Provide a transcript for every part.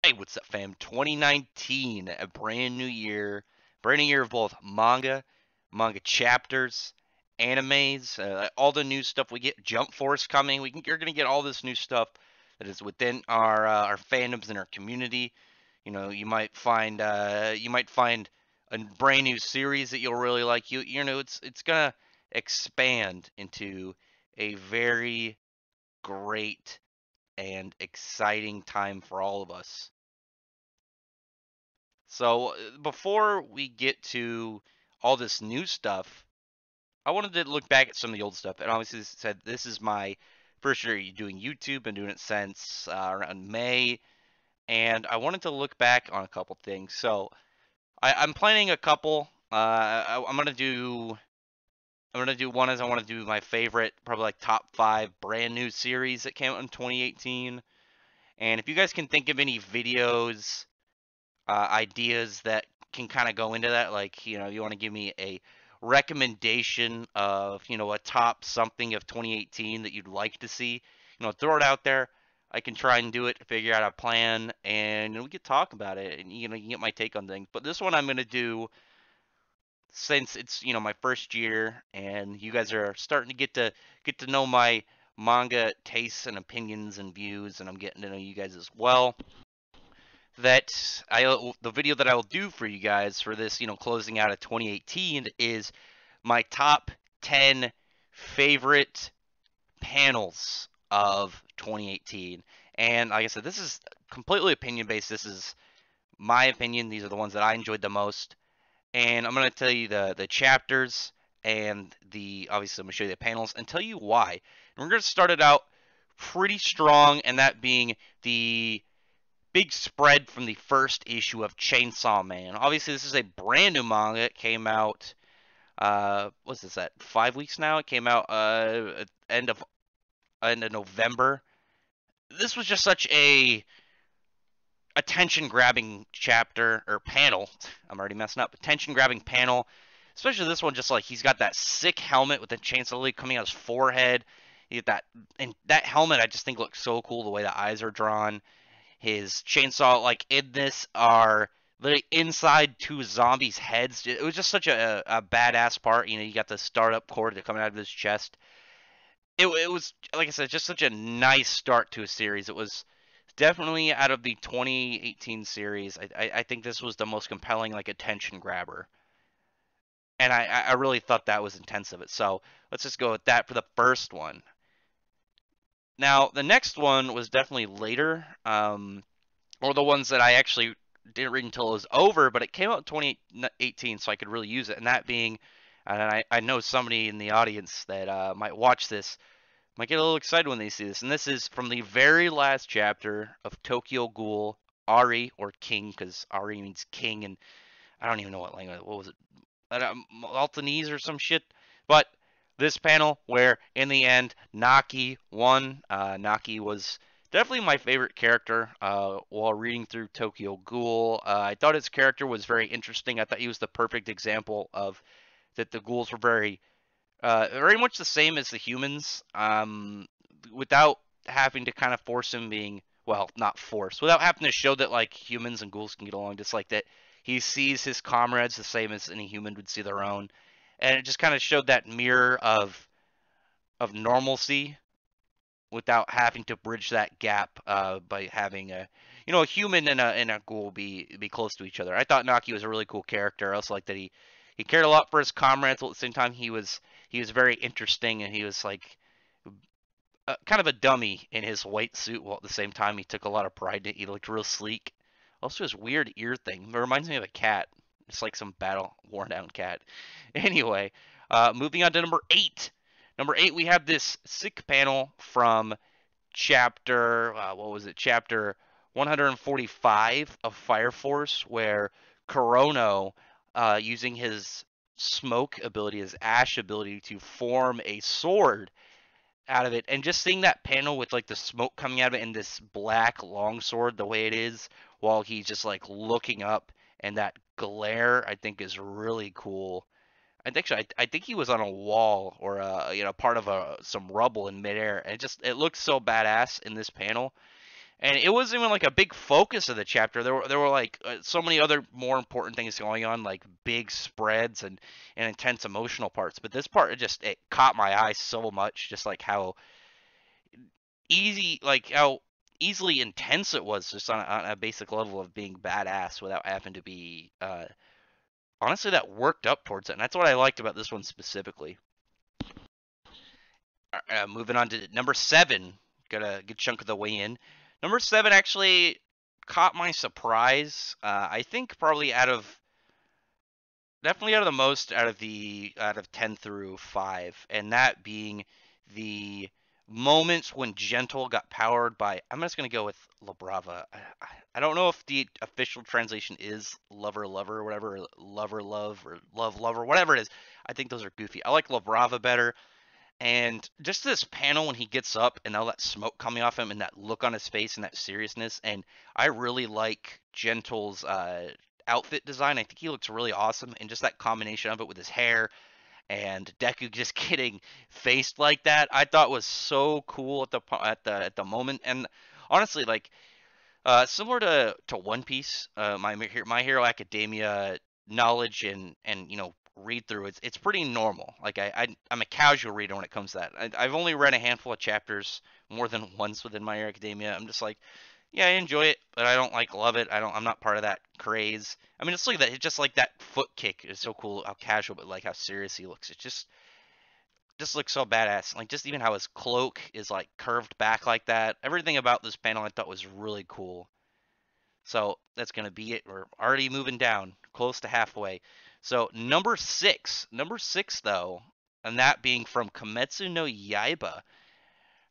Hey, what's up, fam? 2019, a brand new year of both manga chapters, animes, all the new stuff we get. Jump Force coming. You're gonna get all this new stuff that is within our fandoms and our community. You know, you might find a brand new series that you'll really like. You know, it's gonna expand into a very great and exciting time for all of us. So before we get to all this new stuff, I wanted to look back at some of the old stuff. And obviously, said this is my first year doing YouTube. Been doing it since around May, and I wanted to look back on a couple things. So I'm planning a couple. I'm gonna do one as I want to do my favorite, probably like top 5 brand new series that came out in 2018. And if you guys can think of any videos ideas that can kind of go into that. Like, you know, you want to give me a recommendation of, you know, a top something of 2018 that you'd like to see, you know, throw it out there. I can try and do it, figure out a plan, and we could talk about it, and you know, you can get my take on things. But this one I'm gonna do since it's you know my first year, and you guys are starting to get to know my manga tastes and opinions and views, and I'm getting to know you guys as well the video that I will do for you guys for this, you know, closing out of 2018 is my top 10 favorite panels of 2018. And like I said, this is completely opinion based. This is my opinion. These are the ones that I enjoyed the most. And I'm going to tell you the chapters and the obviously I'm going to show you the panels and tell you why. And we're going to start it out pretty strong, and that being the big spread from the first issue of Chainsaw Man. Obviously, this is a brand new manga. It came out, what's this at 5 weeks now? It came out at end of November. This was just such a attention grabbing chapter or panel. I'm already messing up. Attention grabbing panel, especially this one. Just like he's got that sick helmet with the chainsaw blade coming out his forehead. You get that, and that helmet I just think looks so cool the way the eyes are drawn. His chainsaw, like in this, are literally inside two zombies' heads. It was just such a badass part. You know, you got the startup cord coming out of his chest. It was, like I said, just such a nice start to a series. It was definitely out of the 2018 series. I think this was the most compelling, like, attention grabber. And I really thought that was intense of it. So let's just go with that for the first one. Now, the next one was definitely later. Or the ones that I actually didn't read until it was over, but it came out in 2018, so I could really use it. And that being, and I know somebody in the audience that might watch this might get a little excited when they see this. And this is from the very last chapter of Tokyo Ghoul, Ari, or King, because Ari means king, and I don't even know what language. What was it? Maltese or some shit. But this panel, where in the end Naki won. Naki was definitely my favorite character while reading through Tokyo Ghoul. I thought his character was very interesting. I thought he was the perfect example of that the ghouls were very much the same as the humans, without having to kind of force him being, well, not force, without having to show that like humans and ghouls can get along, just like that he sees his comrades the same as any human would see their own, and it just kind of showed that mirror of normalcy without having to bridge that gap by having a a human and a ghoul be close to each other. I thought Naki was a really cool character. I also like that he cared a lot for his comrades, but at the same time he was very interesting, and he was like kind of a dummy in his white suit, while at the same time he took a lot of pride in it. He looked real sleek. Also, his weird ear thing, it reminds me of a cat. It's like some battle worn down cat. Anyway, moving on to number 8. Number 8, we have this sick panel from chapter what was it? Chapter 145 of Fire Force, where Corono, using his smoke ability, his ash ability, to form a sword out of it, and just seeing that panel with like the smoke coming out of it and this black longsword the way it is, while he's just like looking up, and that glare, I think is really cool. I think he was on a wall or part of some rubble in midair, and it looks so badass in this panel. And it wasn't even like a big focus of the chapter. There were like so many other more important things going on, like big spreads and intense emotional parts. But this part, it caught my eye so much, just like how easily intense it was, just on a basic level of being badass without having to be honestly that worked up towards it. And that's what I liked about this one specifically. Moving on to number 7, got a good chunk of the way in. Number 7 actually caught my surprise. I think probably definitely out of the most out of 10 through 5, and that being the moments when Gentle got powered by. I'm just gonna go with La Brava. I don't know if the official translation is lover lover or whatever, or lover love or love lover, whatever it is. I think those are goofy. I like La Brava better. And just this panel when he gets up and all that smoke coming off him and that look on his face and that seriousness. And I really like Gentle's outfit design. I think he looks really awesome. And just that combination of it with his hair and Deku just getting faced like that, I thought was so cool at the moment. And honestly, like similar to One Piece, My Hero Academia knowledge and read through, it's pretty normal. Like I'm a casual reader when it comes to that. I've only read a handful of chapters more than once within My Hero Academia. I'm just like, yeah, I enjoy it, but I don't like love it. I'm not part of that craze. I mean, it's like that. It's just like that foot kick is so cool. How casual, but like how serious he looks. It just looks so badass. Like just even how his cloak is like curved back like that. Everything about this panel I thought was really cool. So that's going to be it. We're already moving down, close to halfway. So number six though, and that being from Kimetsu no Yaiba.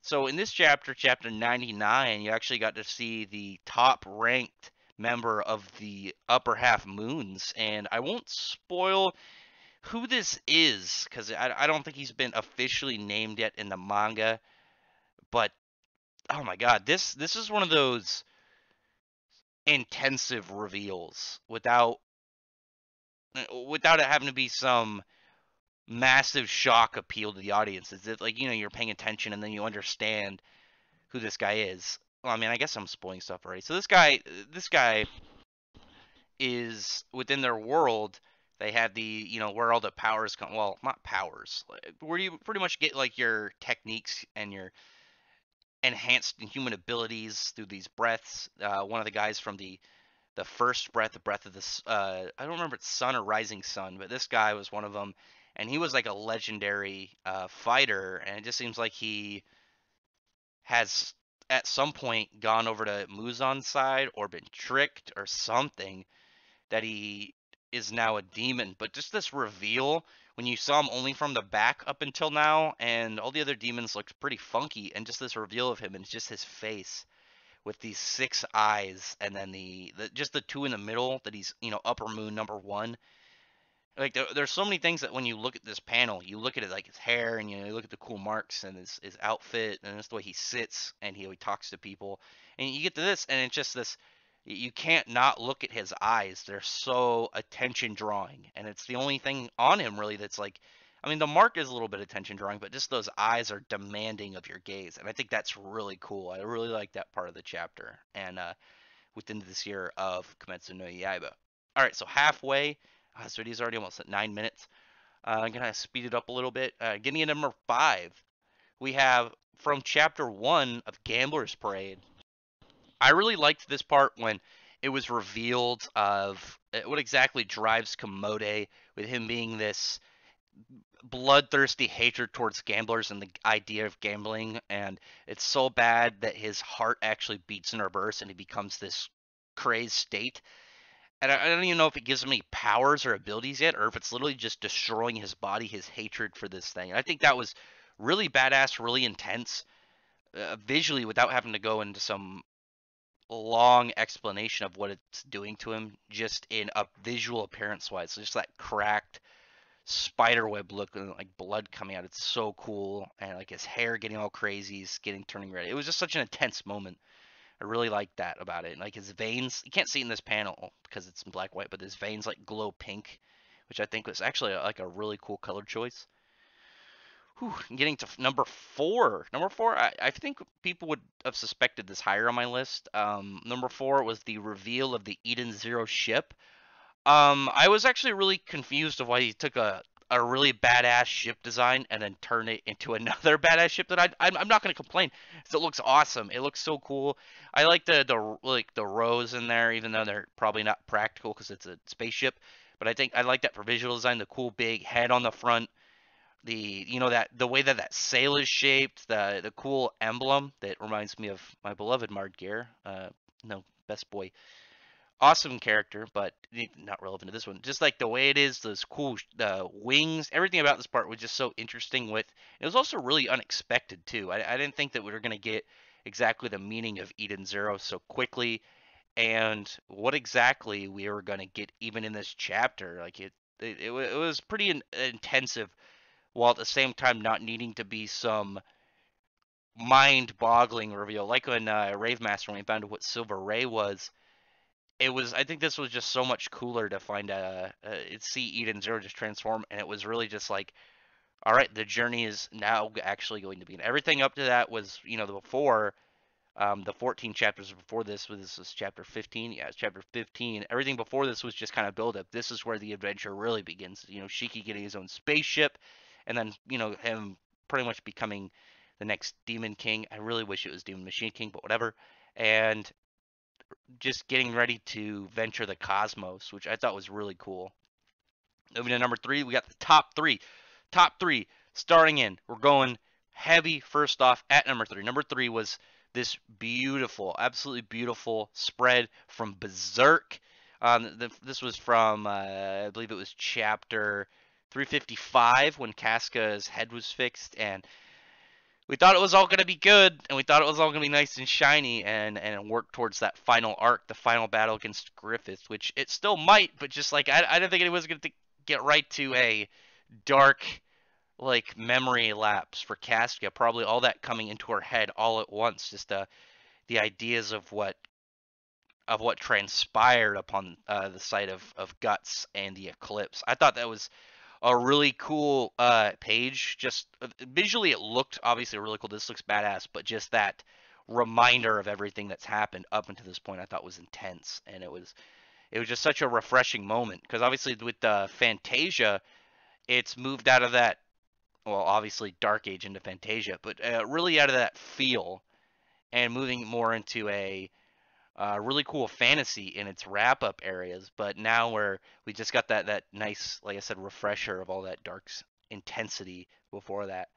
So in this chapter, chapter 99, you actually got to see the top ranked member of the upper half moons, and I won't spoil who this is because I don't think he's been officially named yet in the manga. But oh my god, this is one of those intensive reveals without it having to be some massive shock appeal to the audience. Is it like you're paying attention and then you understand who this guy is? Well, I mean, I guess I'm spoiling stuff already. So this guy is within their world. They have the where all the powers come. Well, not powers. Where you pretty much get like your techniques and your enhanced human abilities through these breaths. One of the guys from the first breath, the breath of this. I don't remember it's sun or rising sun, but this guy was one of them, and he was like a legendary fighter, and it just seems like he has at some point gone over to Muzan's side or been tricked or something that he is now a demon. But just this reveal when you saw him only from the back up until now, and all the other demons looked pretty funky, and just this reveal of him and just his face with these 6 eyes, and then the just the two in the middle that he's upper moon number one. Like there's so many things that when you look at this panel, you look at it like his hair, and you look at the cool marks and his outfit, and just the way he sits and he talks to people, and you get to this, and it's just this. You can't not look at his eyes. They're so attention drawing, and it's the only thing on him really that's like. I mean, the mark is a little bit attention drawing, but just those eyes are demanding of your gaze, and I think that's really cool. I really like that part of the chapter, and within this year of Kimetsu no Yaiba. All right, so halfway. So it is already almost at 9 minutes. I'm gonna speed it up a little bit. Getting in number 5, we have from chapter 1 of Gambler's Parade. I really liked this part when it was revealed of what exactly drives Komode, with him being this bloodthirsty hatred towards gamblers and the idea of gambling, and it's so bad that his heart actually beats in reverse and he becomes this crazed state. And I don't even know if it gives him any powers or abilities yet, or if it's literally just destroying his body, his hatred for this thing. And I think that was really badass, really intense, visually, without having to go into some long explanation of what it's doing to him, just in a visual appearance wise. So just that cracked spiderweb look and like blood coming out. It's so cool, and like his hair getting all crazy, he's turning red. It was just such an intense moment. I really like that about it. Like his veins, you can't see it in this panel because it's in black and white, but his veins like glow pink, which I think was actually like a really cool color choice. Getting to number four. Number four, I think people would have suspected this higher on my list. Number four was the reveal of the Eden Zero ship. I was actually really confused of why he took a really badass ship design and then turned it into another badass ship that I'm not gonna complain. It looks awesome. It looks so cool. I like the rows in there, even though they're probably not practical because it's a spaceship. But I think I like that for visual design. The cool big head on the front, that the way that sail is shaped, the cool emblem that reminds me of my beloved Mardgear. No, best boy, awesome character, but not relevant to this one. Just like the way it is, those cool wings, everything about this part was just so interesting. It was also really unexpected too. I didn't think that we were gonna get exactly the meaning of Eden Zero so quickly, and what exactly we were gonna get even in this chapter. Like it was pretty intensive, while at the same time not needing to be some mind-boggling reveal. Like when Rave Master, when we found out what Silver Ray was, it was. I think this was just so much cooler to find see Eden Zero just transform, and it was really just like, all right, the journey is now actually going to be. And everything up to that was, the before, the 14 chapters before this was chapter 15. Yeah, it's chapter 15. Everything before this was just kind of build up. This is where the adventure really begins. Shiki getting his own spaceship, and then him pretty much becoming the next Demon King. I really wish it was Demon Machine King, but whatever. And just getting ready to venture the cosmos, which I thought was really cool. Moving to number three, we got the top three. Top three, starting in, we're going heavy first off at number three. Number three was this beautiful, absolutely beautiful spread from Berserk. This was from, I believe it was chapter 355 when Casca's head was fixed, and we thought it was all going to be good, and we thought it was all going to be nice and shiny, and work towards that final arc, the final battle against Griffith, which it still might, but just like I didn't think it was going to get right to a dark like memory lapse for Casca. Probably all that coming into her head all at once, just the ideas of what transpired upon the site of Guts and the Eclipse. I thought that was a really cool page. Just visually, it looked obviously really cool. This looks badass, but just that reminder of everything that's happened up until this point, I thought was intense, and it was just such a refreshing moment because obviously with Fantasia, it's moved out of that. Well, obviously Dark Age into Fantasia, but really out of that feel and moving more into a really cool fantasy in its wrap up areas, but now where we just got that nice, like I said, refresher of all that dark's intensity before that.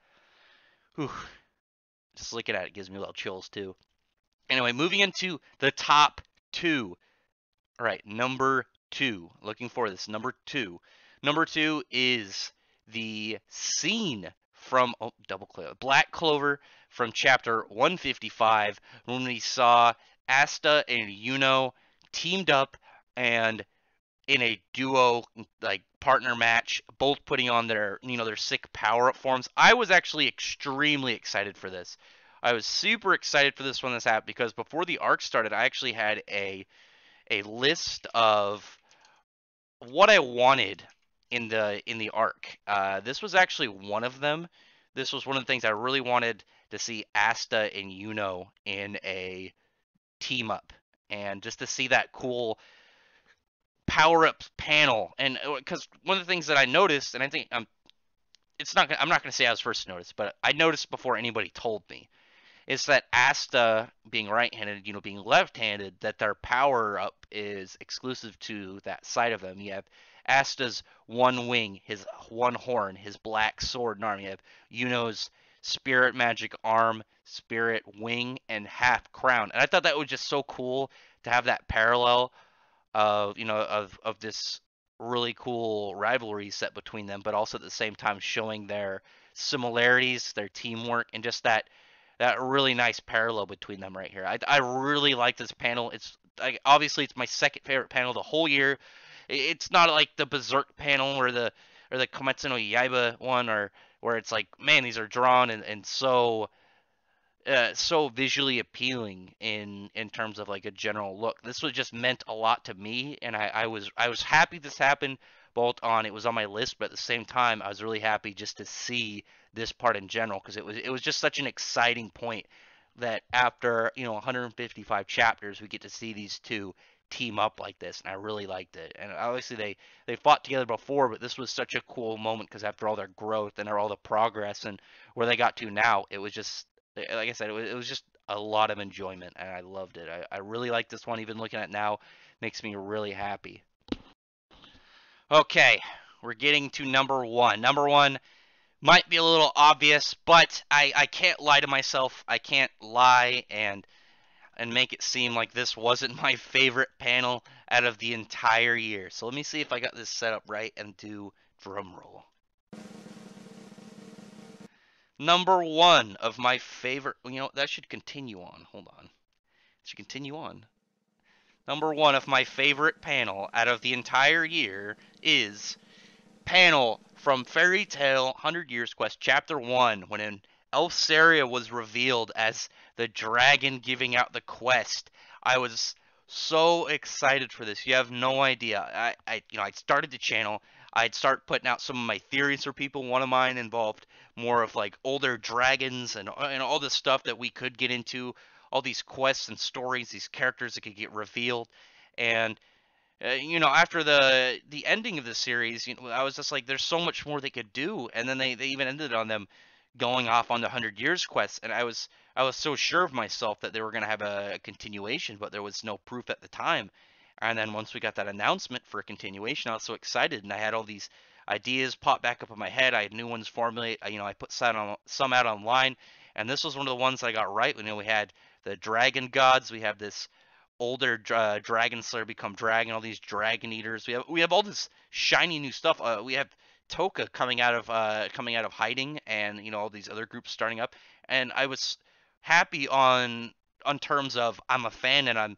Whew, just looking at it gives me a little chills too. Anyway, moving into the top two. All right, number two. Looking for this. Number two. Number two is the scene from double click Black Clover from chapter 155 when we saw Asta and Yuno teamed up and in a duo like partner match, both putting on their sick power up forms. I was actually extremely excited for this. I was super excited for this when this happened because before the arc started, I actually had a list of what I wanted in the arc. This was actually one of them. This was one of the things I really wanted to see Asta and Yuno in a team up, and just to see that cool power up panel. And because one of the things that I noticed, and I think I'm not going to say I was first to notice, but I noticed before anybody told me, is that Asta being right-handed, being left-handed, that their power up is exclusive to that side of them. You have Asta's one wing, his one horn, his black sword and arm. You have Yuno's spirit magic arm, spirit wing, and half crown. And I thought that was just so cool to have that parallel of this really cool rivalry set between them, but also at the same time showing their similarities, their teamwork, and just that really nice parallel between them right here. I really like this panel. Obviously it's my second favorite panel the whole year. It's not like the Berserk panel or the Kometsu no Yaiba one, or where it's like, man, these are drawn and so so visually appealing in terms of like a general look. This was just meant a lot to me, and I was happy this happened. Both on it was on my list, but at the same time, I was really happy just to see this part in general because it was just such an exciting point that after 155 chapters, we get to see these two team up like this, and I really liked it. And obviously they fought together before, but this was such a cool moment because after all their growth and all the progress and where they got to now, it was just like I said, it was just a lot of enjoyment, and I loved it. I really like this one. Even looking at it now makes me really happy. Okay, we're getting to number one. Number one might be a little obvious, but I can't lie to myself. I can't lie and make it seem like this wasn't my favorite panel out of the entire year. So let me see if I got this set up right and do drum roll. Number one of my favorite, that should continue on. Hold on. It should continue on. Number one of my favorite panel out of the entire year is panel from Fairy Tail 100 Years Quest Chapter 1 when Elsaria was revealed as the dragon giving out the quest. I was so excited for this. You have no idea. I started the channel. I'd start putting out some of my theories for people. One of mine involved more of like older dragons and all this stuff that we could get into, all these quests and stories, these characters that could get revealed. And after the ending of the series, I was just like, there's so much more they could do, and then they even ended on them going off on the 100 Years quest, and I was so sure of myself that they were gonna have a continuation, but there was no proof at the time. And then once we got that announcement for a continuation, I was so excited, and I had all these ideas pop back up in my head. I had new ones formulate. I put some out online, and this was one of the ones I got right. We had the dragon gods. We have this older dragon slayer become dragon, all these dragon eaters. We have all this shiny new stuff. We have Toka coming out of hiding, and all these other groups starting up. And I was happy on terms of I'm a fan and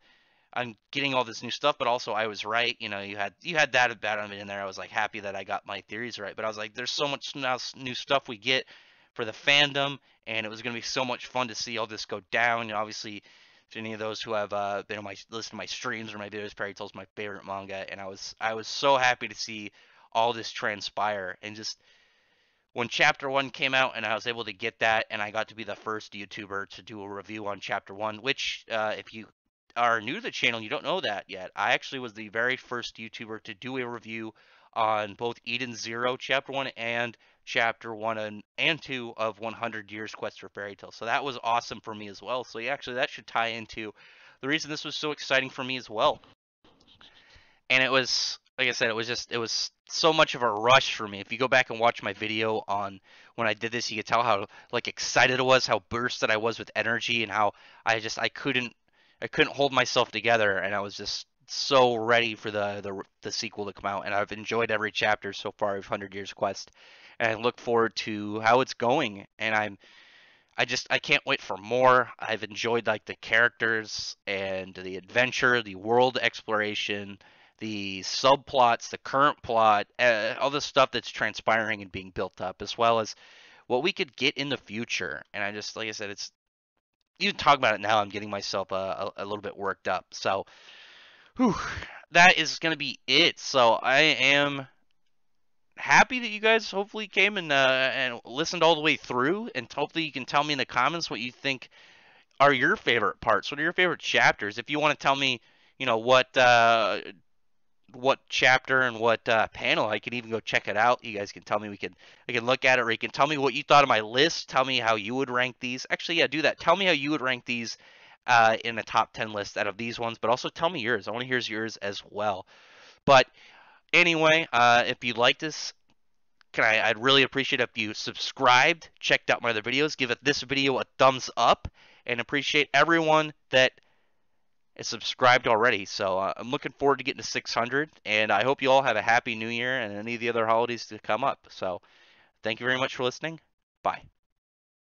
I'm getting all this new stuff, but also I was right. You had that about it in there. I was like happy that I got my theories right, but I was like, there's so much new stuff we get for the fandom, and it was gonna be so much fun to see all this go down. And obviously, to any of those who have been on my listen to my streams or my videos, Fairy Tail's my favorite manga, and I was so happy to see all this transpire. And just when Chapter 1 came out and I was able to get that, and I got to be the first YouTuber to do a review on Chapter 1, which, if you are new to the channel, you don't know that yet. I actually was the very first YouTuber to do a review on both Eden Zero Chapter 1 and Chapter 1 and 2 of 100 Years Quest for Fairy Tail. So that was awesome for me as well. So yeah, actually that should tie into the reason this was so exciting for me as well. And it was, like I said, it was so much of a rush for me. If you go back and watch my video on when I did this, you could tell how like excited I was, how bursted I was with energy, and how I couldn't hold myself together, and I was just so ready for the sequel to come out. And I've enjoyed every chapter so far of 100 Years Quest, and I look forward to how it's going. And I can't wait for more. I've enjoyed like the characters and the adventure, the world exploration, the subplots, the current plot, all the stuff that's transpiring and being built up, as well as what we could get in the future. And I just, like I said, it's even talking about it now, I'm getting myself a little bit worked up. So, whew, that is going to be it. So I am happy that you guys hopefully came and listened all the way through, and hopefully you can tell me in the comments what you think are your favorite parts. What are your favorite chapters? If you want to tell me, what chapter and what panel, I can even go check it out. You guys can tell me. I can look at it, or you can tell me what you thought of my list. Tell me how you would rank these. Actually, yeah, do that. Tell me how you would rank these in the top 10 list out of these ones, but also tell me yours. I want to hear yours as well. But anyway, if you like this, I'd really appreciate if you subscribed, checked out my other videos, give this video a thumbs up, and appreciate everyone that is subscribed already. So I'm looking forward to getting to 600, and I hope you all have a happy new year and any of the other holidays to come up. So thank you very much for listening. Bye.